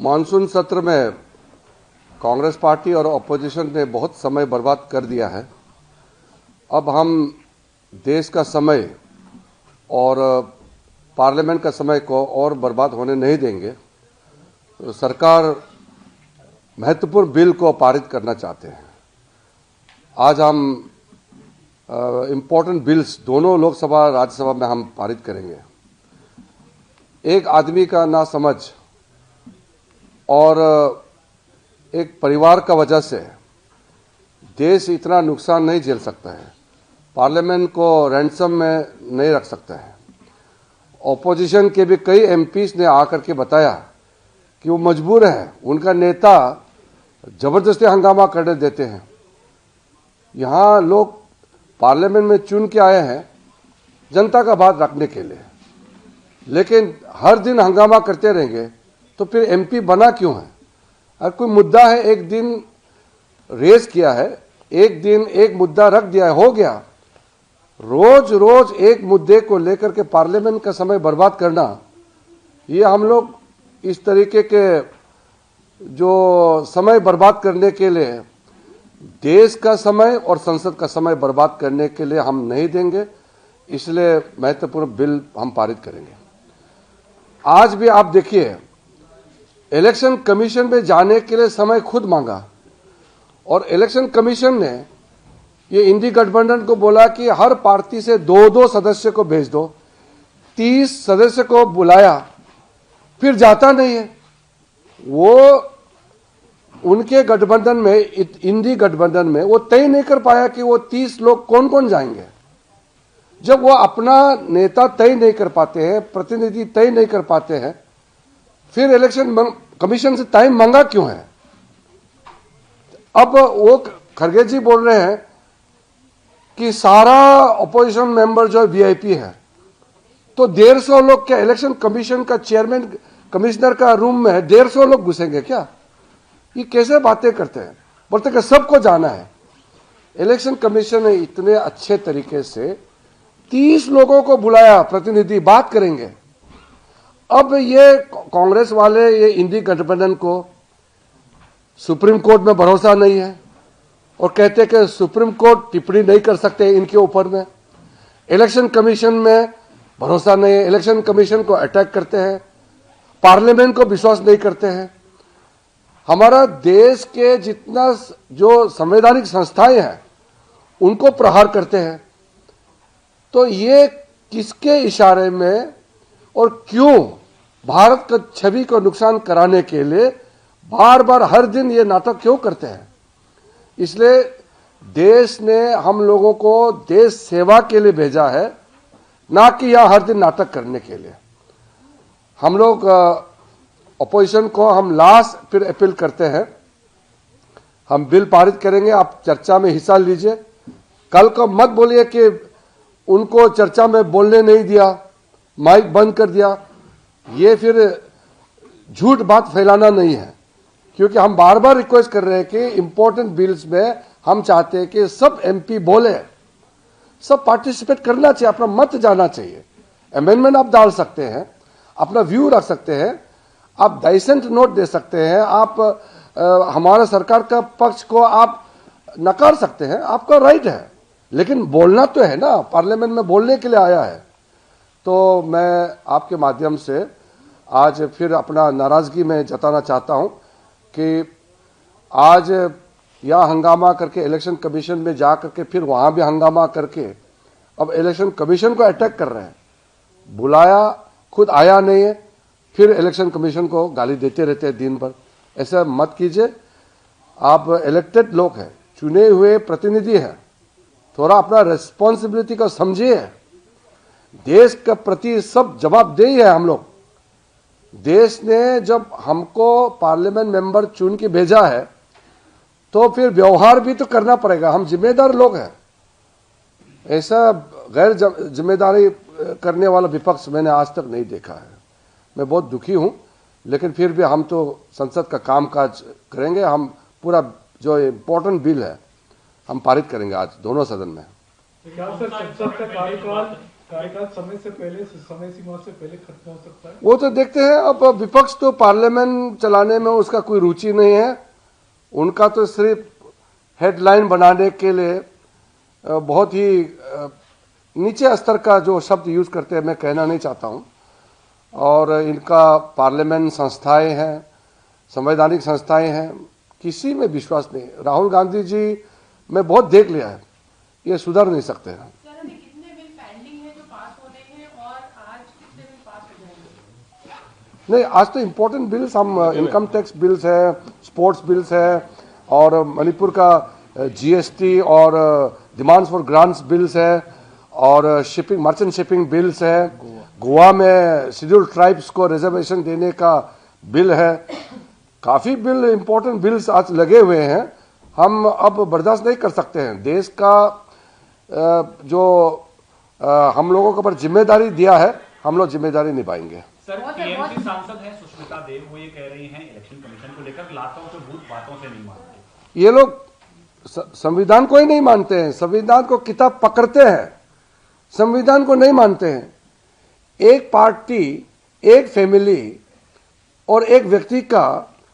Monsoon सत्र में Congress party और ऑपोजिशन ने बहुत समय बर्बाद कर दिया है। अब हम देश का समय और पार्लियामेंट का समय को और बर्बाद होने नहीं देंगे। तो सरकार महत्वपूर्ण बिल को पारित करना चाहते हैं। आज हम इम्पोर्टेंट बिल्स दोनों लोकसभा राज्यसभा में हम पारित करेंगे। एक आदमी का नासमझ और एक परिवार का वजह से देश इतना नुकसान नहीं झेल सकता है। पार्लियामेंट को रैंसम में नहीं रख सकता है। ऑपोजिशन के भी कई एमपीज ने आकर के बताया कि वो मजबूर है, उनका नेता जबरदस्ती हंगामा करने देते हैं। यहाँ लोग पार्लियामेंट में चुन के आए हैं जनता का बात रखने के लिए, लेकिन हर दिन हंगामा करते रहेंगे तो फिर एमपी बना क्यों है? अगर कोई मुद्दा है, एक दिन रेज किया है, एक दिन एक मुद्दा रख दिया है, हो गया। रोज रोज एक मुद्दे को लेकर के पार्लियामेंट का समय बर्बाद करना, ये हम लोग इस तरीके के जो समय बर्बाद करने के लिए, देश का समय और संसद का समय बर्बाद करने के लिए हम नहीं देंगे। इसलिए महत्वपूर्ण बिल हम पारित करेंगे। आज भी आप देखिए, इलेक्शन कमीशन में जाने के लिए समय खुद मांगा और इलेक्शन कमीशन ने ये इंडी गठबंधन को बोला कि हर पार्टी से दो दो सदस्य को भेज दो। 30 सदस्य को बुलाया, फिर जाता नहीं है। वो उनके गठबंधन में, इंडी गठबंधन में वो तय नहीं कर पाया कि वो 30 लोग कौन कौन जाएंगे। जब वो अपना नेता तय नहीं कर पाते हैं, प्रतिनिधि तय नहीं कर पाते हैं, फिर इलेक्शन कमीशन से टाइम मांगा क्यों है? अब वो खरगे जी बोल रहे हैं कि सारा ऑपोजिशन मेंबर जो वीआईपी है, तो 150 लोग क्या इलेक्शन कमीशन का चेयरमैन कमिश्नर का रूम में 150 लोग घुसेंगे क्या? ये कैसे बातें करते हैं? बोलते कि सबको जाना है। इलेक्शन कमीशन ने इतने अच्छे तरीके से 30 लोगों को बुलाया, प्रतिनिधि बात करेंगे। अब ये कांग्रेस वाले, ये इंडी गठबंधन को सुप्रीम कोर्ट में भरोसा नहीं है और कहते कि सुप्रीम कोर्ट टिप्पणी नहीं कर सकते इनके ऊपर में। इलेक्शन कमीशन में भरोसा नहीं है, इलेक्शन कमीशन को अटैक करते हैं, पार्लियामेंट को विश्वास नहीं करते हैं। हमारा देश के जितना जो संवैधानिक संस्थाएं हैं उनको प्रहार करते हैं। तो ये किसके इशारे में और क्यों भारत का छवि को नुकसान कराने के लिए बार बार हर दिन ये नाटक क्यों करते हैं? इसलिए देश ने हम लोगों को देश सेवा के लिए भेजा है, ना कि यह हर दिन नाटक करने के लिए। हम लोग अपोजिशन को हम लास्ट फिर अपील करते हैं, हम बिल पारित करेंगे, आप चर्चा में हिस्सा लीजिए। कल को मत बोलिए कि उनको चर्चा में बोलने नहीं दिया, माइक बंद कर दिया। ये फिर झूठ बात फैलाना नहीं है, क्योंकि हम बार बार रिक्वेस्ट कर रहे हैं कि इंपॉर्टेंट बिल्स में हम चाहते हैं कि सब एमपी बोले, सब पार्टिसिपेट करना चाहिए, अपना मत जाना चाहिए। अमेंडमेंट आप डाल सकते हैं, अपना व्यू रख सकते हैं, आप डाइसेंट नोट दे सकते हैं, आप हमारा सरकार का पक्ष को आप नकार सकते हैं, आपका राइट है। लेकिन बोलना तो है ना, पार्लियामेंट में बोलने के लिए आया है। तो मैं आपके माध्यम से आज फिर अपना नाराजगी में जताना चाहता हूं कि आज यहाँ हंगामा करके इलेक्शन कमीशन में जा करके फिर वहां भी हंगामा करके अब इलेक्शन कमीशन को अटैक कर रहे हैं। बुलाया, खुद आया नहीं है, फिर इलेक्शन कमीशन को गाली देते रहते हैं दिन भर। ऐसा मत कीजिए। आप इलेक्टेड लोग हैं, चुने हुए प्रतिनिधि हैं, थोड़ा अपना रिस्पॉन्सिबिलिटी को समझिए। देश के प्रति सब जवाबदेही है हम लोग। देश ने जब हमको पार्लियामेंट मेंबर चुन के भेजा है तो फिर व्यवहार भी तो करना पड़ेगा। हम जिम्मेदार लोग हैं। ऐसा गैर जिम्मेदारी करने वाला विपक्ष मैंने आज तक नहीं देखा है। मैं बहुत दुखी हूं, लेकिन फिर भी हम तो संसद का कामकाज करेंगे। हम पूरा जो इम्पोर्टेंट बिल है हम पारित करेंगे आज दोनों सदन में। क्या सर, संसद का कार्यकाल कार्यकाल समय सीमा से पहले खत्म हो सकता है। वो तो देखते हैं। अब विपक्ष तो पार्लियामेंट चलाने में उसका कोई रुचि नहीं है। उनका तो सिर्फ हेडलाइन बनाने के लिए बहुत ही नीचे स्तर का जो शब्द यूज करते हैं मैं कहना नहीं चाहता हूं। और इनका पार्लियामेंट संस्थाएं हैं, संवैधानिक संस्थाएं हैं, किसी में विश्वास नहीं। राहुल गांधी जी मैं बहुत देख लिया है, ये सुधर नहीं सकते हैं। नहीं, आज तो इम्पोर्टेंट बिल्स हम इनकम टैक्स बिल्स है, स्पोर्ट्स बिल्स है, और मणिपुर का जीएसटी और डिमांड्स फॉर ग्रांट्स बिल्स है, और शिपिंग मर्चेंट शिपिंग बिल्स है। गोवा में शेड्यूल्ड ट्राइब्स को रिजर्वेशन देने का बिल है। काफी बिल, इम्पोर्टेंट बिल्स आज लगे हुए हैं। हम अब बर्दाश्त नहीं कर सकते हैं। देश का जो हम लोगों के ऊपर जिम्मेदारी दिया है, हम लोग जिम्मेदारी निभाएंगे। सर, टीएमसी सांसद हैं सुष्मिता देव, वो ये कह रही हैं इलेक्शन कमीशन को लेकर लातों के भूत बातों से नहीं मानते। ये लोग संविधान को ही नहीं मानते हैं। संविधान को किताब पकड़ते हैं, संविधान को नहीं मानते हैं। एक पार्टी, एक फैमिली और एक व्यक्ति का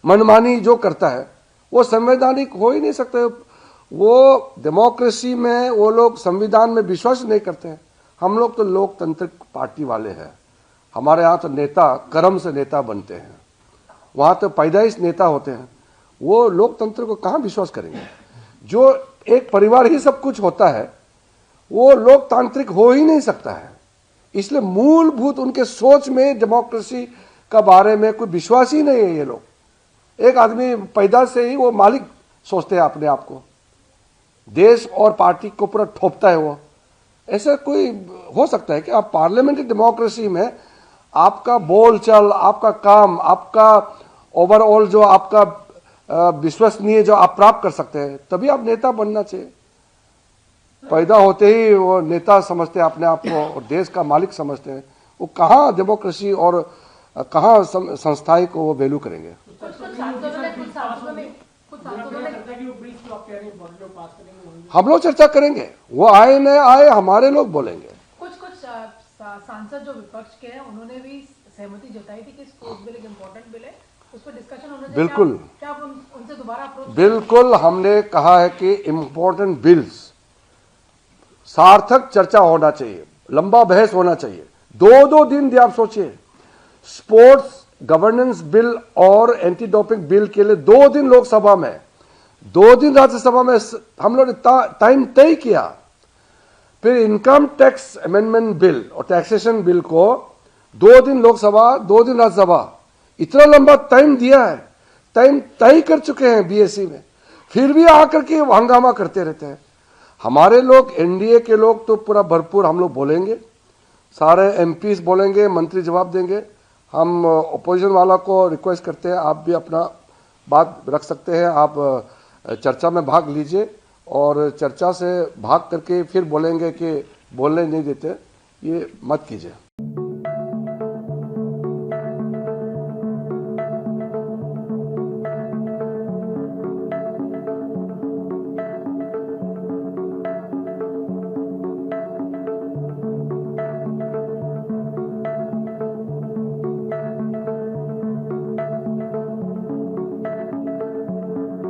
मनमानी जो करता है वो संवैधानिक हो ही नहीं सकते। वो डेमोक्रेसी में वो लोग संविधान में विश्वास नहीं करते हैं। हम लोग तो लोकतांत्रिक पार्टी वाले हैं। हमारे यहाँ तो नेता कर्म से नेता बनते हैं, वहां तो पैदाइश नेता होते हैं। वो लोकतंत्र को कहां विश्वास करेंगे? जो एक परिवार ही सब कुछ होता है वो लोकतांत्रिक हो ही नहीं सकता है। इसलिए मूलभूत उनके सोच में डेमोक्रेसी का बारे में कोई विश्वास ही नहीं है। ये लोग, एक आदमी पैदा से ही वो मालिक सोचते हैं अपने आप को, देश और पार्टी को पूरा ठोपता है वो। ऐसा कोई हो सकता है कि आप पार्लियामेंट्री डेमोक्रेसी में आपका बोलचाल, आपका काम, आपका ओवरऑल जो आपका विश्वसनीय जो आप प्राप्त कर सकते हैं, तभी आप नेता बनना चाहिए। पैदा होते ही वो नेता समझते हैं अपने आप को और देश का मालिक समझते हैं। वो कहाँ डेमोक्रेसी और कहाँ संस्थाएं को वो वैल्यू करेंगे? हम लोग चर्चा करेंगे, वो आए न आए हमारे लोग बोलेंगे। कुछ सांसद जो विपक्ष के हैं उन्होंने भी सहमति जताई थी कि स्पोर्ट्स बिल एक इम्पोर्टेंट बिल है, उस पर डिस्कशन होना चाहिए। बिल्कुल, क्या आप उनसे दोबारा अप्रोच? बिल्कुल, हमने कहा है कि इम्पोर्टेंट बिल्स सार्थक चर्चा होना चाहिए, लंबा बहस होना चाहिए। 2-2 दिन आप सोचिए, स्पोर्ट्स गवर्नेंस बिल और एंटी डोपिंग बिल के लिए 2 दिन लोकसभा में, 2 दिन राज्यसभा में हम लोग ने टाइम तय किया। फिर इनकम टैक्स अमेंडमेंट बिल और टैक्सेशन बिल को 2 दिन लोकसभा, 2 दिन राज्यसभा, इतना लंबा टाइम दिया है। टाइम तय कर चुके हैं बीएससी में, फिर भी आकर के हंगामा करते रहते हैं। हमारे लोग, एनडीए के लोग तो पूरा भरपूर हम लोग बोलेंगे, सारे एमपीज बोलेंगे, मंत्री जवाब देंगे। हम अपोजिशन वाला को रिक्वेस्ट करते हैं, आप भी अपना बात रख सकते हैं, आप चर्चा में भाग लीजिए और चर्चा से भाग करके फिर बोलेंगे कि बोलने नहीं देते, ये मत कीजिए।